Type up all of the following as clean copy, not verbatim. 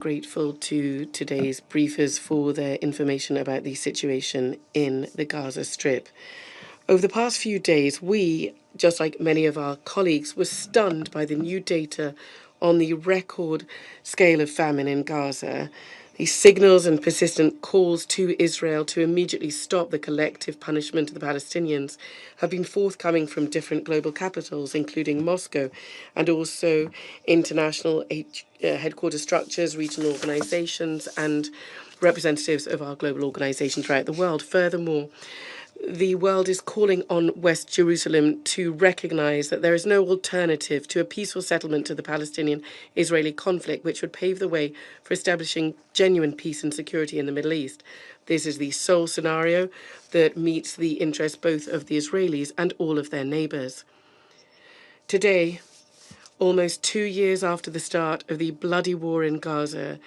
Grateful to today's briefers for their information about the situation in the Gaza Strip. Over the past few days, we, just like many of our colleagues, were stunned by the new data on the record scale of famine in Gaza. These signals and persistent calls to Israel to immediately stop the collective punishment of the Palestinians have been forthcoming from different global capitals, including Moscow, and also international headquarters structures, regional organizations, and representatives of our global organizations throughout the world. Furthermore, the world is calling on West Jerusalem to recognize that there is no alternative to a peaceful settlement to the Palestinian-Israeli conflict, which would pave the way for establishing genuine peace and security in the Middle East. This is the sole scenario that meets the interests both of the Israelis and all of their neighbors. Today, almost 2 years after the start of the bloody war in Gaza,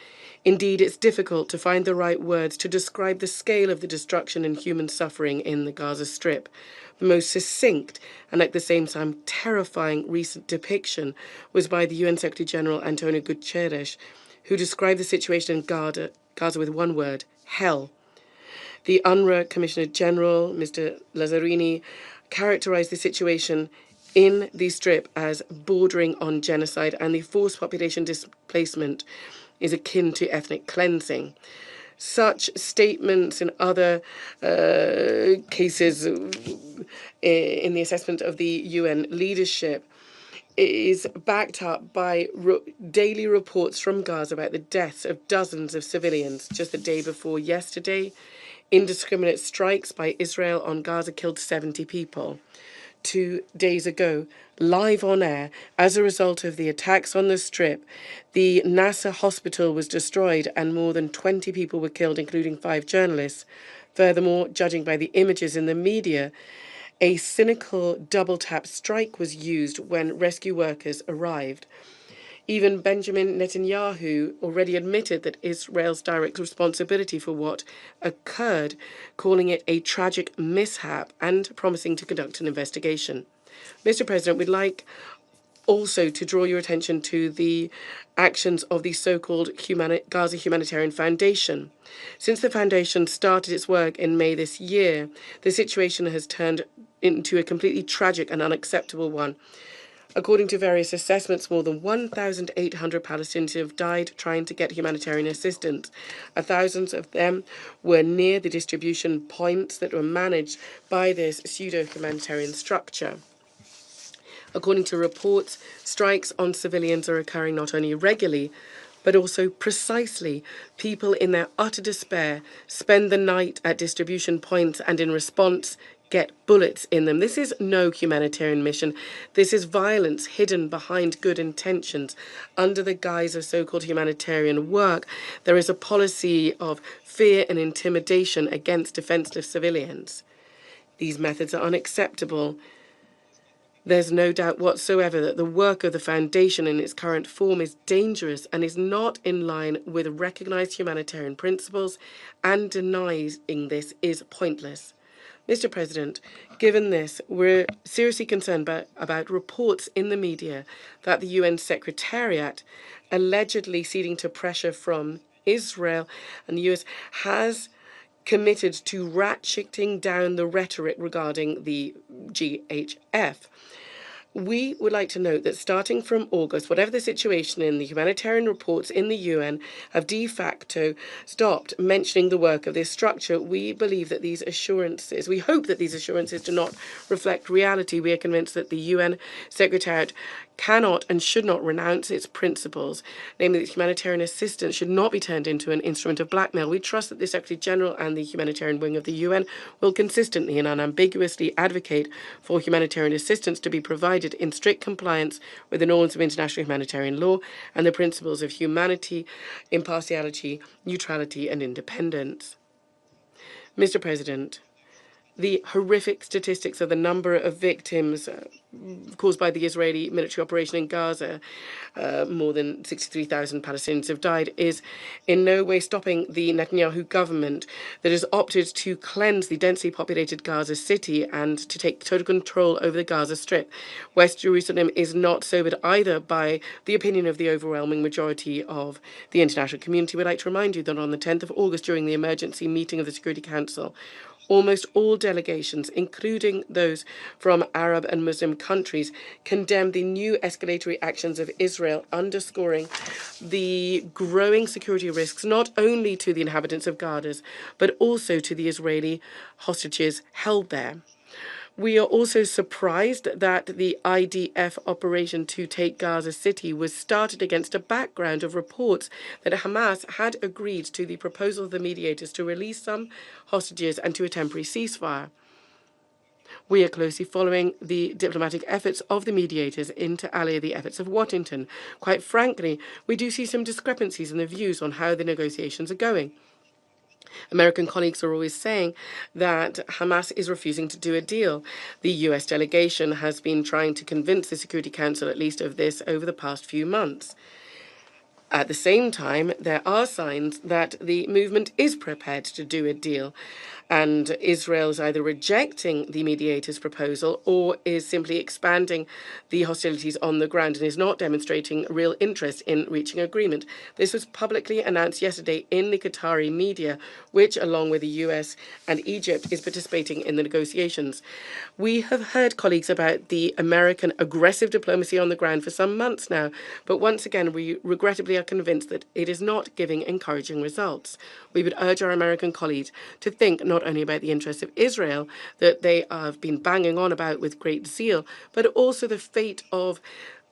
indeed, it's difficult to find the right words to describe the scale of the destruction and human suffering in the Gaza Strip. The most succinct and at the same time terrifying recent depiction was by the UN Secretary General Antonio Guterres, who described the situation in Gaza with one word: hell. The UNRWA Commissioner General, Mr. Lazzarini, characterized the situation in the Strip as bordering on genocide, and the forced population displacement is akin to ethnic cleansing. Such statements in other cases in the assessment of the UN leadership is backed up by daily reports from Gaza about the deaths of dozens of civilians. Just the day before yesterday, indiscriminate strikes by Israel on Gaza killed 70 people. 2 days ago, live on air, as a result of the attacks on the Strip, the Nasser hospital was destroyed and more than 20 people were killed, including 5 journalists. Furthermore, judging by the images in the media, a cynical double-tap strike was used when rescue workers arrived. Even Benjamin Netanyahu already admitted that Israel's direct responsibility for what occurred, calling it a tragic mishap and promising to conduct an investigation. Mr. President, we'd like also to draw your attention to the actions of the so-called Gaza Humanitarian Foundation. Since the foundation started its work in May this year, the situation has turned into a completely tragic and unacceptable one. According to various assessments, more than 1,800 Palestinians have died trying to get humanitarian assistance. Thousands of them were near the distribution points that were managed by this pseudo-humanitarian structure. According to reports, strikes on civilians are occurring not only regularly, but also precisely. People in their utter despair spend the night at distribution points and in response get bullets in them. This is no humanitarian mission. This is violence hidden behind good intentions. Under the guise of so-called humanitarian work, there is a policy of fear and intimidation against defenseless civilians. These methods are unacceptable. There's no doubt whatsoever that the work of the Foundation in its current form is dangerous and is not in line with recognized humanitarian principles, and denying this is pointless. Mr. President, given this, we're seriously concerned about reports in the media that the UN Secretariat, allegedly ceding to pressure from Israel and the US, has committed to ratcheting down the rhetoric regarding the GHF. We would like to note that starting from August, whatever the situation in the humanitarian reports in the UN have de facto stopped mentioning the work of this structure. We believe that we hope that these assurances do not reflect reality. We are convinced that the UN Secretariat cannot and should not renounce its principles, namely that humanitarian assistance should not be turned into an instrument of blackmail. We trust that the Secretary General and the humanitarian wing of the UN will consistently and unambiguously advocate for humanitarian assistance to be provided in strict compliance with the norms of international humanitarian law and the principles of humanity, impartiality, neutrality, and independence. Mr. President, the horrific statistics of the number of victims caused by the Israeli military operation in Gaza, more than 63,000 Palestinians have died, is in no way stopping the Netanyahu government that has opted to cleanse the densely populated Gaza city and to take total control over the Gaza Strip. West Jerusalem is not sobered either by the opinion of the overwhelming majority of the international community. We'd like to remind you that on the 10th of August, during the emergency meeting of the Security Council, almost all delegations, including those from Arab and Muslim countries, condemned the new escalatory actions of Israel, underscoring the growing security risks not only to the inhabitants of Gaza, but also to the Israeli hostages held there. We are also surprised that the IDF operation to take Gaza City was started against a background of reports that Hamas had agreed to the proposal of the mediators to release some hostages and to a temporary ceasefire. We are closely following the diplomatic efforts of the mediators, inter alia the efforts of Washington. Quite frankly, we do see some discrepancies in the views on how the negotiations are going. American colleagues are always saying that Hamas is refusing to do a deal. The US delegation has been trying to convince the Security Council at least of this over the past few months. At the same time, there are signs that the movement is prepared to do a deal, and Israel is either rejecting the mediator's proposal or is simply expanding the hostilities on the ground and is not demonstrating real interest in reaching agreement. This was publicly announced yesterday in the Qatari media, which, along with the US and Egypt, is participating in the negotiations. We have heard, colleagues, about the American aggressive diplomacy on the ground for some months now, but once again, we regrettably are convinced that it is not giving encouraging results. We would urge our American colleagues to think not only about the interests of Israel that they have been banging on about with great zeal, but also the fate of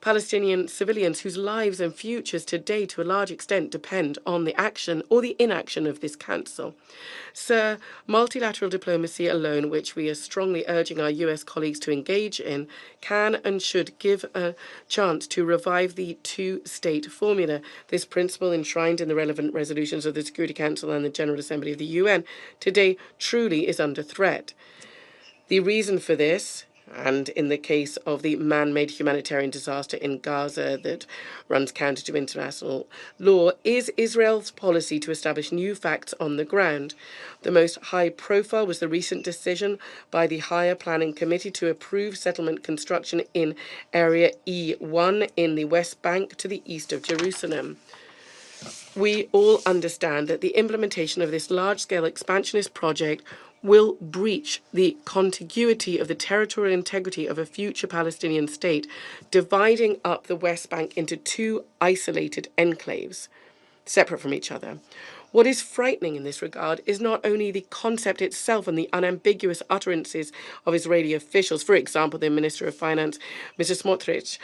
Palestinian civilians whose lives and futures today, to a large extent, depend on the action or the inaction of this council. Sir, multilateral diplomacy alone, which we are strongly urging our US colleagues to engage in, can and should give a chance to revive the two-state formula. This principle, enshrined in the relevant resolutions of the Security Council and the General Assembly of the UN, today truly is under threat. The reason for this, and in the case of the man-made humanitarian disaster in Gaza that runs counter to international law, is Israel's policy to establish new facts on the ground. The most high-profile was the recent decision by the Higher Planning Committee to approve settlement construction in Area E1 in the West Bank to the east of Jerusalem. We all understand that the implementation of this large-scale expansionist project will breach the contiguity of the territorial integrity of a future Palestinian state, dividing up the West Bank into two isolated enclaves, separate from each other. What is frightening in this regard is not only the concept itself and the unambiguous utterances of Israeli officials. For example, the Minister of Finance, Mr. Smotrich,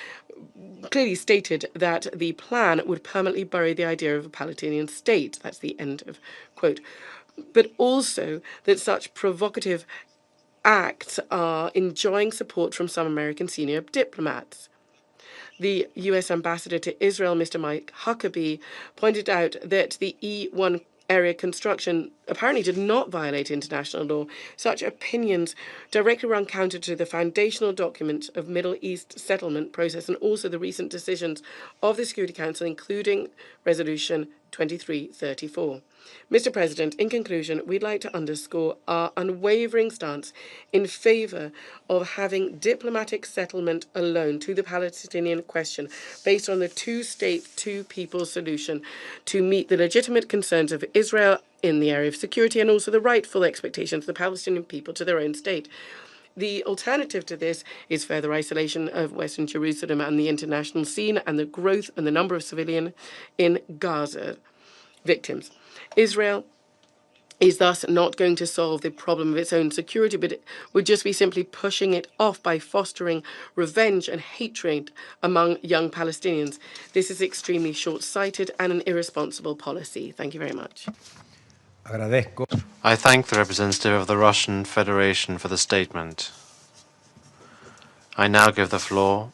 clearly stated that the plan would permanently bury the idea of a Palestinian state. That's the end of quote. But also that such provocative acts are enjoying support from some American senior diplomats. The US ambassador to Israel, Mr. Mike Huckabee, pointed out that the E1 area construction apparently did not violate international law. Such opinions directly run counter to the foundational document of Middle East settlement process and also the recent decisions of the Security Council, including Resolution 2334. Mr. President, in conclusion, we'd like to underscore our unwavering stance in favour of having diplomatic settlement alone to the Palestinian question based on the two-state, two-people solution to meet the legitimate concerns of Israel in the area of security and also the rightful expectations of the Palestinian people to their own state. The alternative to this is further isolation of Western Jerusalem and the international scene and the growth and the number of civilian in Gaza victims. Israel is thus not going to solve the problem of its own security, but it would just be simply pushing it off by fostering revenge and hatred among young Palestinians. This is extremely short-sighted and an irresponsible policy. Thank you very much. I thank the representative of the Russian Federation for the statement. I now give the floor